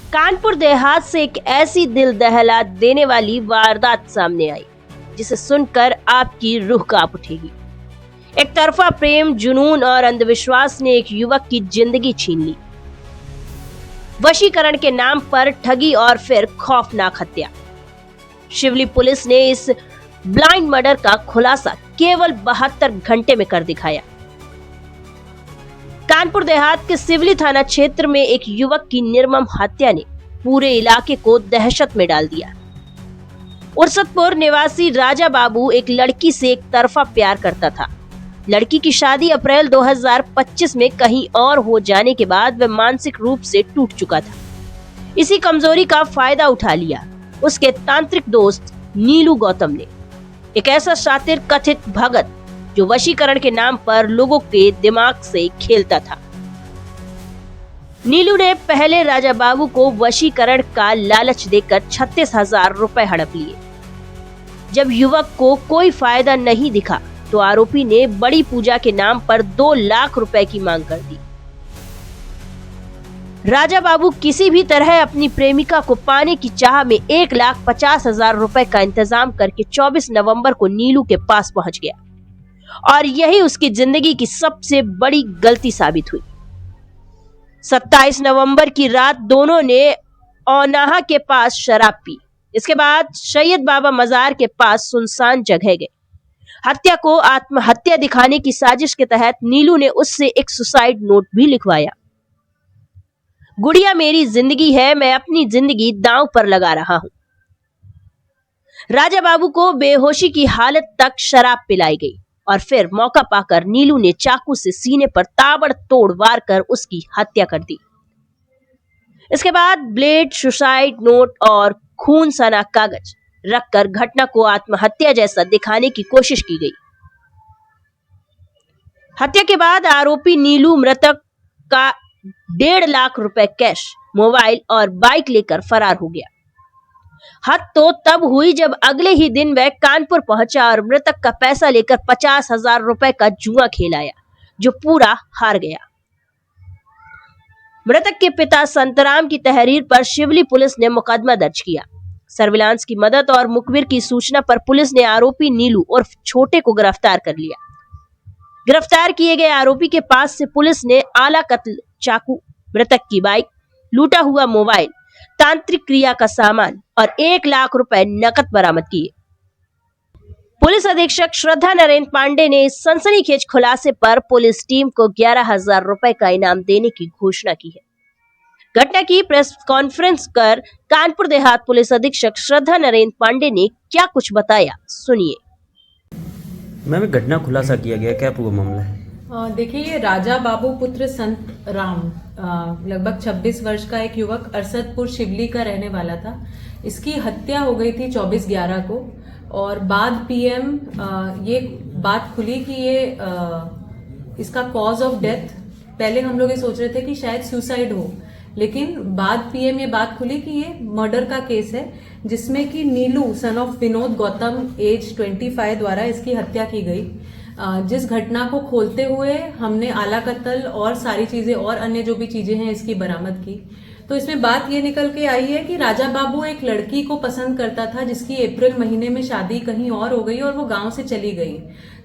कानपुर देहात से एक ऐसी दिल दहला देने वाली वारदात सामने आई जिसे सुनकर आपकी रूह कांप उठेगी। एक तरफा प्रेम, जुनून और अंधविश्वास ने एक युवक की जिंदगी छीन ली। वशीकरण के नाम पर ठगी और फिर खौफनाक हत्या। शिवली पुलिस ने इस ब्लाइंड मर्डर का खुलासा केवल 72 घंटे में कर दिखाया। कानपुर देहात के सिवली थाना क्षेत्र में एक युवक की निर्मम हत्या ने पूरे इलाके को दहशत में डाल दिया। उरसतपुर निवासी राजा बाबू एक लड़की से एक तरफा प्यार करता था। लड़की की शादी अप्रैल 2025 में कहीं और हो जाने के बाद वह मानसिक रूप से टूट चुका था। इसी कमजोरी का फायदा उठा लिया उसके तांत्रिक दोस्त नीलू गौतम ने, एक ऐसा शातिर कथित भगत जो वशीकरण के नाम पर लोगों के दिमाग से खेलता था। नीलू ने पहले राजा बाबू को वशीकरण का लालच देकर 36,000 रुपए हड़प लिए। जब युवक को कोई फायदा नहीं दिखा तो आरोपी ने बड़ी पूजा के नाम पर 2 लाख रुपए की मांग कर दी। राजा बाबू किसी भी तरह अपनी प्रेमिका को पाने की चाह में 1,50,000 रुपए का इंतजाम करके 24 नवंबर को नीलू के पास पहुंच गया और यही उसकी जिंदगी की सबसे बड़ी गलती साबित हुई। 27 नवंबर की रात दोनों ने औनाहा के पास शराब पी। इसके बाद सैयद बाबा मजार के पास सुनसान जगह गए। हत्या को आत्महत्या दिखाने की साजिश के तहत नीलू ने उससे एक सुसाइड नोट भी लिखवाया। गुड़िया मेरी जिंदगी है, मैं अपनी जिंदगी दांव पर लगा रहा हूं। राजा बाबू को बेहोशी की हालत तक शराब पिलाई गई और फिर मौका पाकर नीलू ने चाकू से सीने पर ताबड़तोड़ वार कर उसकी हत्या कर दी। इसके बाद ब्लेड, सुसाइड नोट और खून सना कागज रखकर घटना को आत्महत्या जैसा दिखाने की कोशिश की गई। हत्या के बाद आरोपी नीलू मृतक का 1.5 लाख रुपए कैश, मोबाइल और बाइक लेकर फरार हो गया। हद तो तब हुई जब अगले ही दिन वह कानपुर पहुंचा और मृतक का पैसा लेकर 50,000 रुपए का जुआ खेलाया जो पूरा हार गया। मृतक के पिता संतराम की तहरीर पर शिवली पुलिस ने मुकदमा दर्ज किया। सर्विलांस की मदद और मुखबिर की सूचना पर पुलिस ने आरोपी नीलू उर्फ छोटे को गिरफ्तार कर लिया। गिरफ्तार किए गए आरोपी के पास से पुलिस ने आला कत्ल चाकू, मृतक की बाइक, लूटा हुआ मोबाइल, तांत्रिक क्रिया का सामान और 1 लाख रुपए नकद बरामद किए। पुलिस अधीक्षक श्रद्धा नरेंद्र पांडे ने इस सनसनीखेज खुलासे पर पुलिस टीम को 11,000 रुपए का इनाम देने की घोषणा की है। घटना की प्रेस कॉन्फ्रेंस कर कानपुर देहात पुलिस अधीक्षक श्रद्धा नरेंद्र पांडे ने क्या कुछ बताया, सुनिए। मैम, घटना खुलासा किया गया, क्या पूरा मामला है? देखिए, ये राजा बाबू पुत्र संत राम लगभग 26 वर्ष का एक युवक अरसदपुर शिवली का रहने वाला था। इसकी हत्या हो गई थी 24/11 को और बाद पीएम ये बात खुली कि ये इसका कॉज ऑफ डेथ, पहले हम लोग ये सोच रहे थे कि शायद सुसाइड हो, लेकिन बाद पीएम ये बात खुली कि ये मर्डर का केस है जिसमें कि Neelu son of Vinod Gautam age 25 द्वारा इसकी हत्या की गई। जिस घटना को खोलते हुए हमने आला कत्ल और सारी चीजें और अन्य जो भी चीजें हैं इसकी बरामद की। तो इसमें बात ये निकल के आई है कि राजा बाबू एक लड़की को पसंद करता था जिसकी अप्रैल महीने में शादी कहीं और हो गई और वो गांव से चली गई।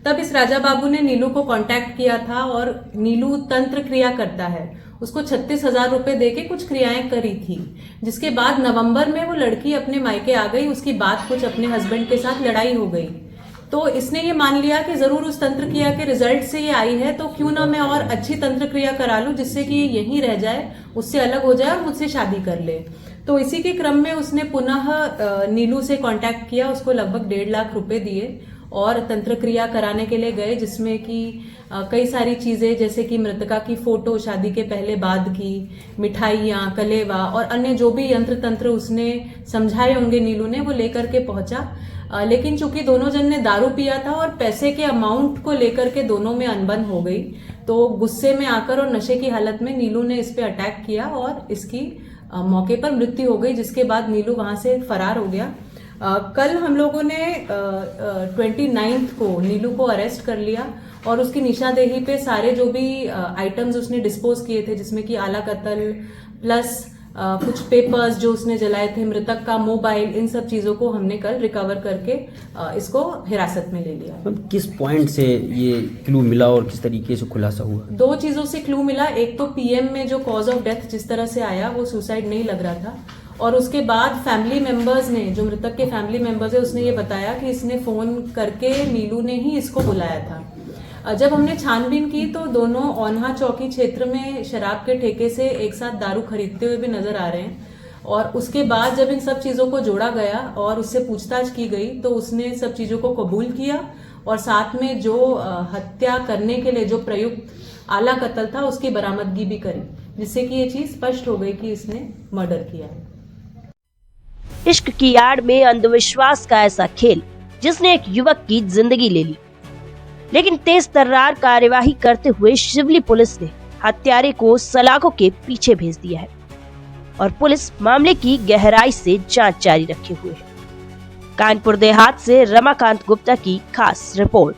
तब इस राजा बाबू ने नीलू को कांटेक्ट किया था और नीलू तंत्र क्रिया करता है, उसको 36,000 रुपए देके कुछ क्रियाएं करी थी। जिसके बाद नवंबर में वो लड़की अपने मायके आ गई, उसकी बात कुछ अपने हस्बैंड के साथ लड़ाई हो गई। तो इसने ये मान लिया कि जरूर उस तंत्र क्रिया के रिजल्ट से ये आई है, तो क्यों ना मैं और अच्छी तंत्र क्रिया करा लूं जिससे कि यहीं रह जाए, उससे अलग हो जाए और मुझसे शादी कर ले। तो इसी के क्रम में उसने पुनः नीलू से कांटेक्ट किया, उसको लगभग 1.5 लाख रुपए दिए और तंत्र क्रिया कराने के लिए गए, जिसमें कि कई सारी चीजें जैसे कि मृतका की फोटो शादी के पहले बाद की, मिठाइयाँ, कलेवा और अन्य जो भी यंत्र तंत्र उसने समझाए होंगे नीलू ने, वो लेकर के पहुंचा। लेकिन चूंकि दोनों जन ने दारू पिया था और पैसे के अमाउंट को लेकर के दोनों में अनबन हो गई, तो गुस्से में आकर और नशे की हालत में नीलू ने इस पे अटैक किया और इसकी मौके पर मृत्यु हो गई, जिसके बाद नीलू वहां से फरार हो गया। कल हम लोगों ने 29 को नीलू को अरेस्ट कर लिया और उसकी निशानदेही पे सारे जो भी आइटम्स उसने डिस्पोज किए थे, जिसमें कि आला कत्ल प्लस कुछ पेपर्स जो उसने जलाए थे, मृतक का मोबाइल, इन सब चीजों को हमने कल रिकवर करके इसको हिरासत में ले लिया। मैम किस पॉइंट से ये क्लू मिला और किस तरीके से खुलासा हुआ? 2 चीजों से क्लू मिला। एक तो पीएम में जो कॉज ऑफ डेथ जिस तरह से आया वो सुसाइड नहीं लग रहा था, और उसके बाद फैमिली मेंबर्स ने, जो मृतक के फैमिली मेंबर्स है, उसने ये बताया कि इसने फोन करके नीलू ने ही इसको बुलाया था। जब हमने छानबीन की तो दोनों ओन्हा चौकी क्षेत्र में शराब के ठेके से एक साथ दारू खरीदते हुए भी नजर आ रहे हैं, और उसके बाद जब इन सब चीजों को जोड़ा गया और उससे पूछताछ की गई तो उसने सब चीजों को कबूल किया, और साथ में जो हत्या करने के लिए जो प्रयुक्त आला कत्ल था उसकी बरामदगी भी करी, जिससे कि ये चीज स्पष्ट हो गई कि इसने मर्डर किया है। इश्क की आड़ में अंधविश्वास का ऐसा खेल जिसने एक युवक की जिंदगी ले ली, लेकिन तेज तर्रार कार्यवाही करते हुए शिवली पुलिस ने हत्यारे को सलाखों के पीछे भेज दिया है और पुलिस मामले की गहराई से जांच जारी रखे हुए है। कानपुर देहात से रमाकांत गुप्ता की खास रिपोर्ट।